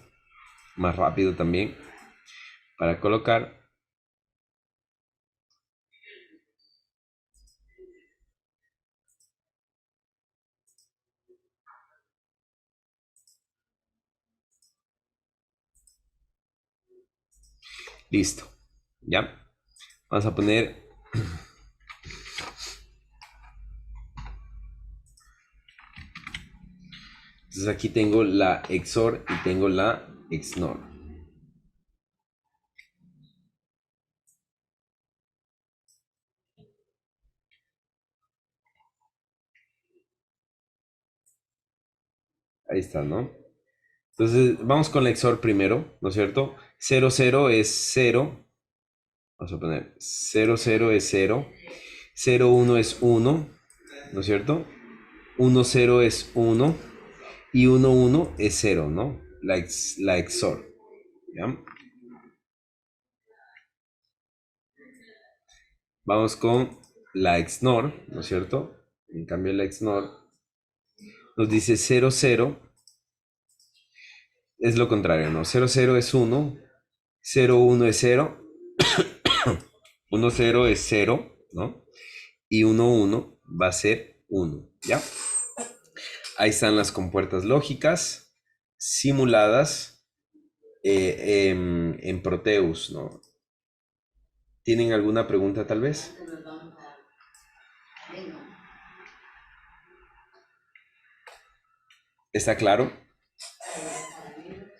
más rápido también para colocar. Listo, ¿ya? Vamos a poner... Entonces aquí tengo la XOR y tengo la XNOR. Ahí está, ¿no? Entonces vamos con la XOR primero, ¿no es cierto? 0, 0 es 0. Vamos a poner 0, 0 es 0. 0, 1 es 1, ¿no es cierto? 1, 0 es 1. Y 1, 1 es 0, ¿no? La XOR. ¿Ya? Vamos con la XNOR, ¿no es cierto? En cambio, la XNOR nos dice 0, 0. Es lo contrario, ¿no? 0, 0 es 1. 0, 1 es 0. 1, 0 es 0, ¿no? Y 1, 1 va a ser 1, ¿ya? Ahí están las compuertas lógicas simuladas en Proteus, ¿no? ¿Tienen alguna pregunta tal vez? ¿Está claro?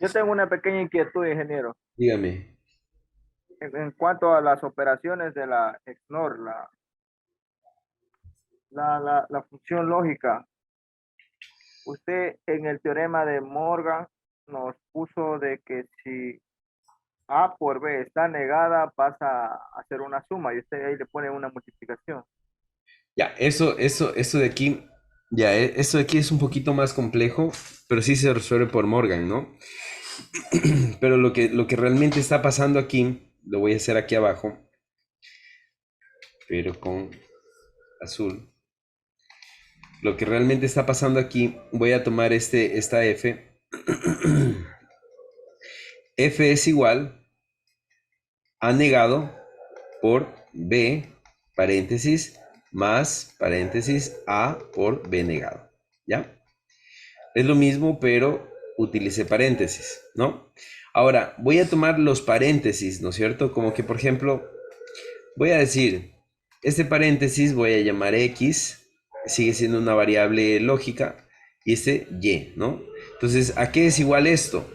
Yo tengo una pequeña inquietud, ingeniero. Dígame. en cuanto a las operaciones de la XNOR, la función lógica, usted en el teorema de Morgan nos puso de que si A por B está negada, pasa a hacer una suma y usted ahí le pone una multiplicación. Ya, eso de aquí, ya, eso de aquí es un poquito más complejo, pero sí se resuelve por Morgan, ¿no? Pero lo que realmente está pasando aquí, lo voy a hacer aquí abajo, pero con azul. Lo que realmente está pasando aquí, voy a tomar esta F. F es igual a negado por B, paréntesis, más, paréntesis, A por B negado. ¿Ya? Es lo mismo, pero utilicé paréntesis, ¿no? Ahora, voy a tomar los paréntesis, ¿no es cierto? Como que, por ejemplo, voy a decir, este paréntesis voy a llamar X, sigue siendo una variable lógica, y este Y, ¿no? Entonces, ¿a qué es igual esto?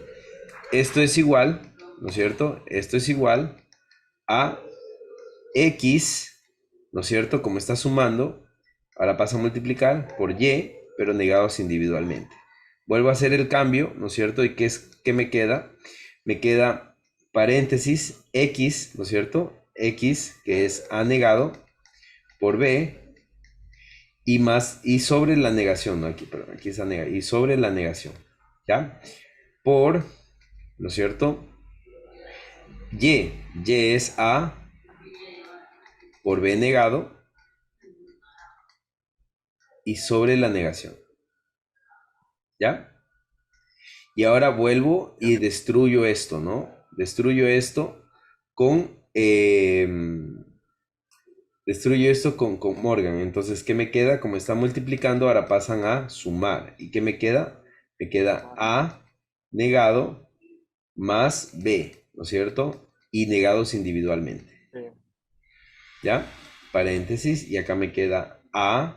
Esto es igual, ¿no es cierto? Esto es igual a X, ¿no es cierto? Como está sumando, ahora pasa a multiplicar por Y, pero negados individualmente. Vuelvo a hacer el cambio, ¿no es cierto? ¿Y qué me queda? Me queda paréntesis X, ¿no es cierto? X, que es A negado, por B, y más, y sobre la negación, ¿no? Aquí, perdón, aquí es A negado, y sobre la negación, ¿ya? Por, ¿no es cierto? Y es A por B negado, y sobre la negación, ¿ya? Y ahora vuelvo y destruyo esto, ¿no? Destruyo esto con, con Morgan. Entonces, ¿qué me queda? Como está multiplicando, ahora pasan a sumar. ¿Y qué me queda? Me queda A negado más B, ¿no es cierto? Y negados individualmente. Sí. ¿Ya? Paréntesis. Y acá me queda A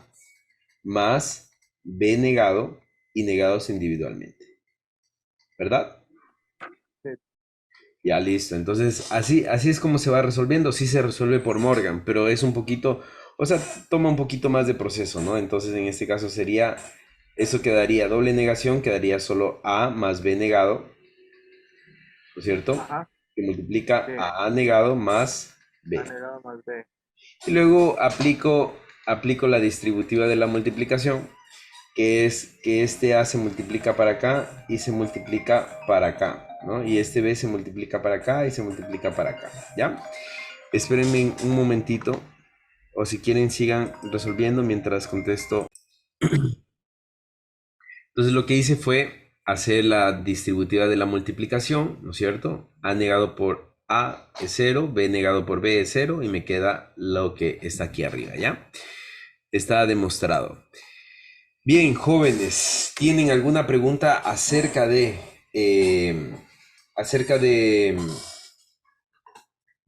más B negado y negados individualmente. ¿Verdad? Sí. Ya, listo. Entonces, así es como se va resolviendo. Sí se resuelve por Morgan, pero es un poquito, o sea, toma un poquito más de proceso, ¿no? Entonces, en este caso sería, eso quedaría doble negación, quedaría solo A más B negado, ¿no es cierto? Ajá. Que multiplica Sí. a negado más B. A negado más B. Y luego aplico la distributiva de la multiplicación, que es que este A se multiplica para acá y se multiplica para acá, ¿no? Y este B se multiplica para acá y se multiplica para acá, ¿ya? Espérenme un momentito, o si quieren sigan resolviendo mientras contesto. Entonces lo que hice fue hacer la distributiva de la multiplicación, ¿no es cierto? A negado por A es 0, B negado por B es 0 y me queda lo que está aquí arriba, ¿ya? Está demostrado. Bien, jóvenes, ¿tienen alguna pregunta acerca de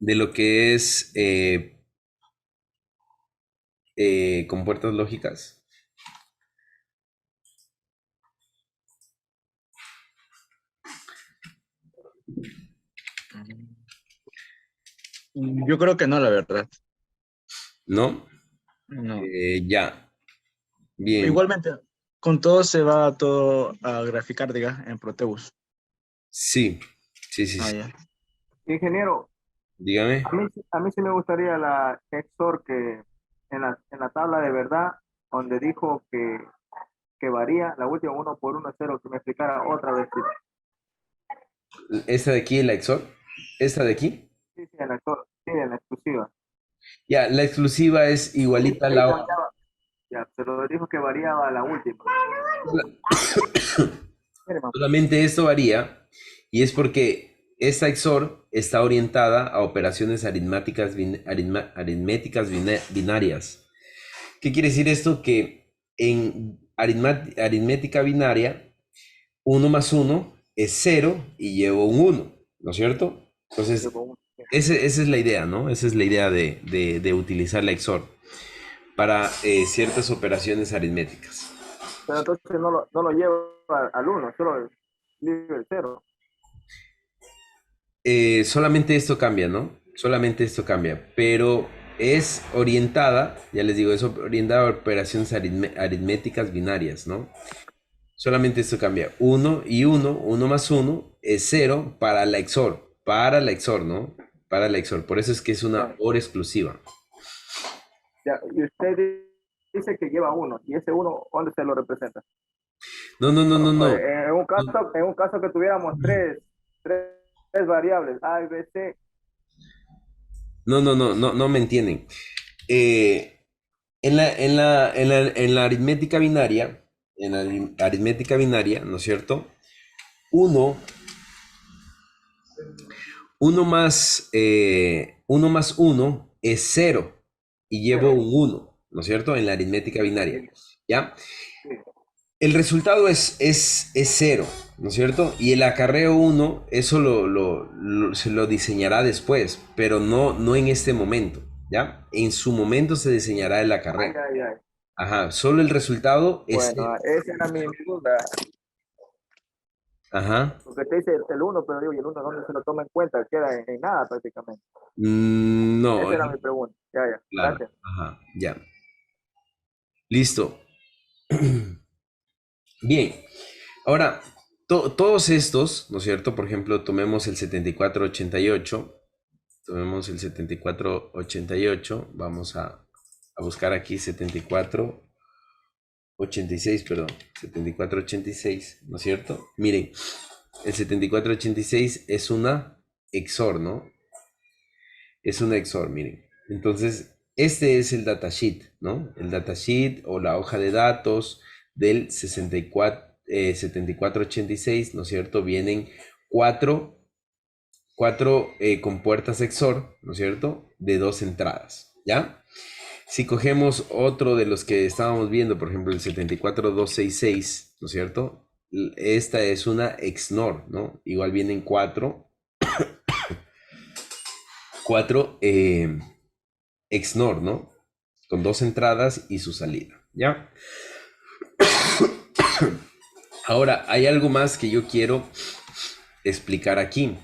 lo que es compuertas lógicas? Yo creo que no, la verdad. ¿No? No. Ya, bien. Igualmente, con todo se va todo a graficar, diga, en Proteus. Sí, sí, sí, Ah, sí. ya. Ingeniero, Dígame. a mí sí me gustaría la XOR que en la tabla de verdad, donde dijo que varía, la última 1 por 1 es 0, que me explicara otra vez. Esta de aquí, la XOR. Esta de aquí. Sí, sí, en la XOR, sí, en la exclusiva. Ya, la exclusiva es igualita a Ahí la otra. cambiaba, ya, pero dijo que variaba la última. Mire, mamá. Solamente esto varía y es porque esta XOR está orientada a operaciones aritméticas, binarias. ¿Qué quiere decir esto? Que en aritmética binaria, 1 más 1 es 0 y llevo un 1, ¿no es cierto? Entonces, esa es la idea, ¿no? Esa es la idea de utilizar la XOR para ciertas operaciones aritméticas. Pero entonces no lo lleva al 1, solo libre el 0. Solamente esto cambia, ¿no? Solamente esto cambia, pero es orientada, ya les digo, es orientada a operaciones aritméticas binarias, ¿no? Solamente esto cambia. 1 y 1, 1 más 1 es 0 para la XOR, ¿no? Para la XOR. Por eso es que es una OR exclusiva. Ya, y usted dice que lleva uno, y ese uno, ¿dónde se lo representa? No, no, no, no, no. En un caso que tuviéramos tres variables, A, B, C. No, no, no, no, no me entienden. En la aritmética binaria, aritmética binaria, ¿no es cierto? 1 1 más 1 es 0 y llevo un 1, ¿no es cierto? En la aritmética binaria, ¿ya? El resultado es 0, ¿no es cierto? Y el acarreo 1, eso se lo diseñará después, pero no en este momento, ¿ya? En su momento se diseñará el acarreo. Ay, ay, ay. Ajá, solo el resultado es Bueno, 0. esa era mi duda. Ajá. Porque te dice el uno, pero digo, ¿y el uno dónde se lo toma en cuenta? Queda en nada prácticamente. No, Esa era mi pregunta. Ya, claro. gracias. Ajá, ya. Listo. Bien. Ahora, todos estos, ¿no es cierto? Por ejemplo, tomemos el 7488. Tomemos el 7488. Vamos a buscar aquí 7486, perdón. 7486, ¿no es cierto? Miren, el 7486 es una XOR, ¿no? Es una XOR, miren. Entonces, este es el datasheet, ¿no? El datasheet o la hoja de datos del 7486, ¿no es cierto? Vienen cuatro compuertas XOR, ¿no es cierto? De 2 entradas, ¿ya? Si cogemos otro de los que estábamos viendo, por ejemplo, el 74266, ¿no es cierto? Esta es una XNOR, ¿no? Igual vienen cuatro XNOR, ¿no? Con 2 entradas y su salida, ¿ya? Ahora, hay algo más que yo quiero explicar aquí.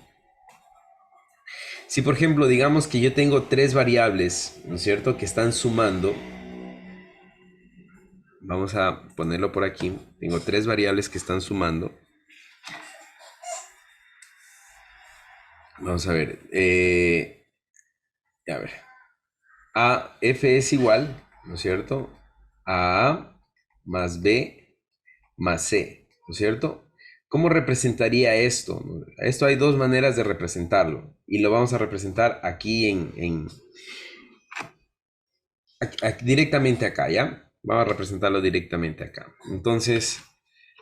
Si, por ejemplo, digamos que yo tengo 3 variables, ¿no es cierto?, que están sumando. Vamos a ponerlo por aquí. Tengo 3 variables que están sumando. Vamos a ver. A ver. F es igual, ¿no es cierto?, a A más B más C, ¿no es cierto? ¿Cómo representaría esto? Esto hay 2 maneras de representarlo. Y lo vamos a representar aquí directamente acá, ¿ya? Vamos a representarlo directamente acá. Entonces,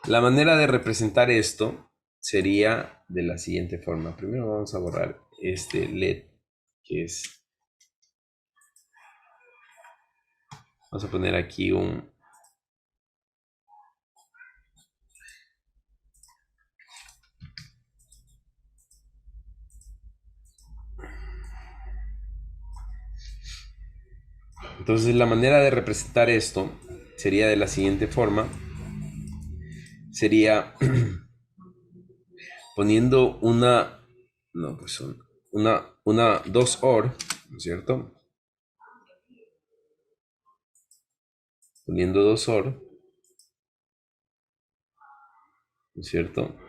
la manera de representar esto sería de la siguiente forma. Primero vamos a borrar este LED, que es... Vamos a poner aquí un... Entonces, la manera de representar esto sería de la siguiente forma. Sería poniendo una, no, pues una 2 OR, ¿no es cierto? Poniendo 2 OR, ¿no es cierto?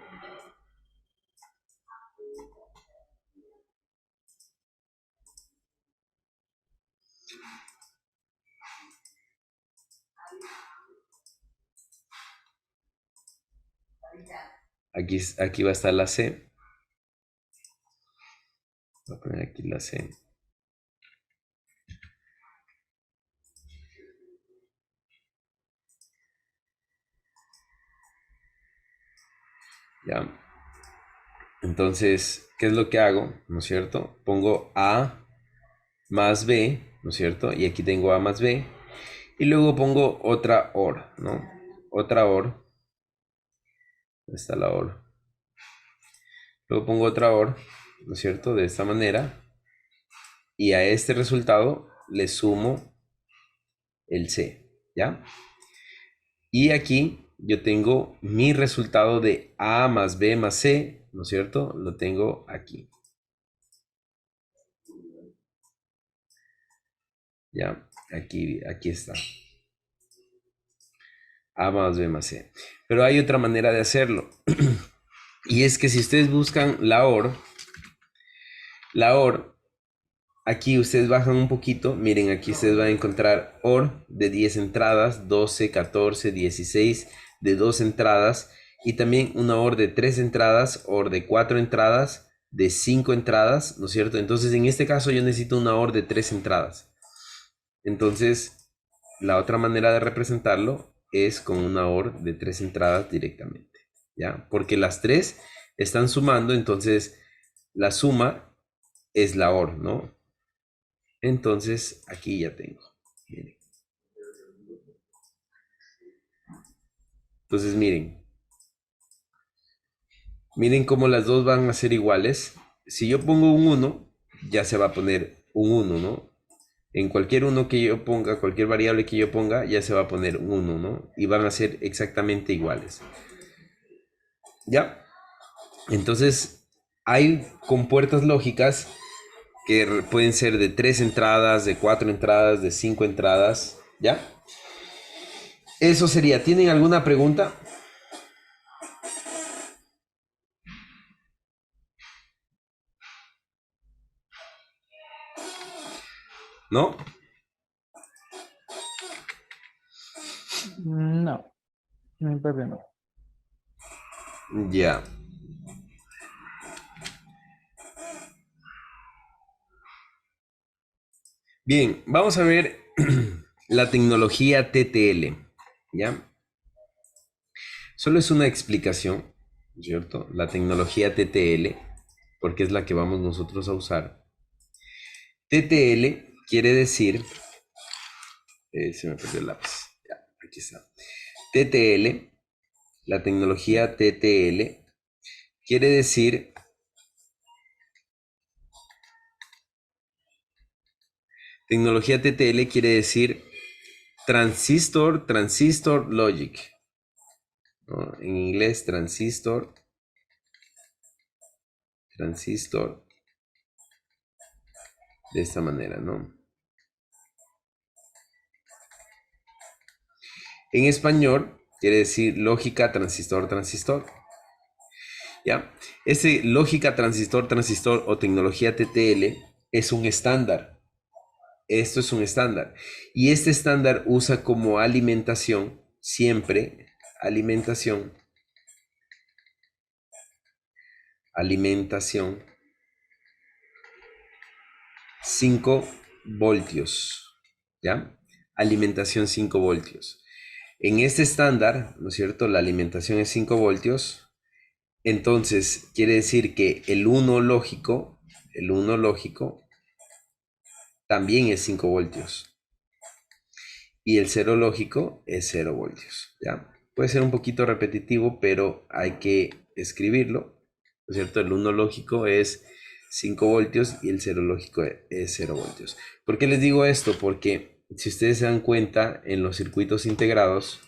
Aquí va a estar la C. Voy a poner aquí la C. Ya. Entonces, ¿qué es lo que hago? ¿No es cierto? Pongo A más B, ¿no es cierto? Y aquí tengo A más B. Y luego pongo otra OR, ¿no? Otra OR. ¿Dónde está la OR? Luego pongo otra OR, ¿no es cierto? De esta manera. Y a este resultado le sumo el C, ¿ya? Y aquí yo tengo mi resultado de A más B más C, ¿no es cierto? Lo tengo aquí. Ya, aquí está. A más B más C. Pero hay otra manera de hacerlo. Y es que si ustedes buscan la OR, aquí ustedes bajan un poquito. Miren, aquí ustedes van a encontrar OR de 10 entradas, 12, 14, 16, de 2 entradas. Y también una OR de 3 entradas, OR de 4 entradas, de 5 entradas, ¿no es cierto? Entonces, en este caso yo necesito una OR de 3 entradas. Entonces, la otra manera de representarlo es con una OR de 3 entradas directamente, ¿ya? Porque las 3 están sumando, entonces la suma es la OR, ¿no? Entonces, aquí ya tengo. Miren. Entonces, miren cómo las dos van a ser iguales. Si yo pongo un 1, ya se va a poner un 1, ¿no? En cualquier uno que yo ponga, cualquier variable que yo ponga, ya se va a poner un 1, ¿no? Y van a ser exactamente iguales. ¿Ya? Entonces, hay compuertas lógicas que pueden ser de 3 entradas, de 4 entradas, de 5 entradas, ¿ya? Eso sería. ¿Tienen alguna pregunta? ¿No? No, mi propio no. Ya. Bien, vamos a ver la tecnología TTL, ¿ya? Solo es una explicación, ¿cierto? La tecnología TTL, porque es la que vamos nosotros a usar. TTL quiere decir, se me perdió el lápiz, ya, aquí está. TTL, la tecnología TTL, quiere decir tecnología TTL quiere decir transistor logic, ¿no? En inglés transistor de esta manera, ¿no? En español quiere decir lógica transistor. ¿Ya? Ese lógica transistor o tecnología TTL es un estándar. Esto es un estándar. Y este estándar usa como alimentación, siempre, alimentación, 5 voltios. ¿Ya? Alimentación 5 voltios. En este estándar, ¿no es cierto? La alimentación es 5 voltios. Entonces, quiere decir que el 1 lógico también es 5 voltios. Y el 0 lógico es 0 voltios, ¿ya? Puede ser un poquito repetitivo, pero hay que escribirlo, ¿no es cierto? El 1 lógico es 5 voltios y el 0 lógico es 0 voltios. ¿Por qué les digo esto? Porque si ustedes se dan cuenta en los circuitos integrados,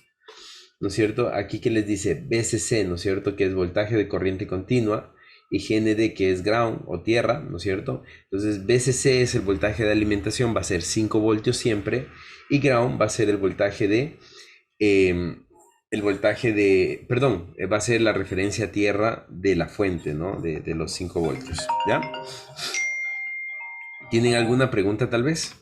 ¿no es cierto? Aquí que les dice VCC, ¿no es cierto? Que es voltaje de corriente continua, y GND, que es ground o tierra, ¿no es cierto? Entonces VCC es el voltaje de alimentación, va a ser 5 voltios siempre, y ground va a ser el voltaje va a ser la referencia a tierra de la fuente, ¿no? De los 5 voltios, ¿ya? ¿Tienen alguna pregunta tal vez?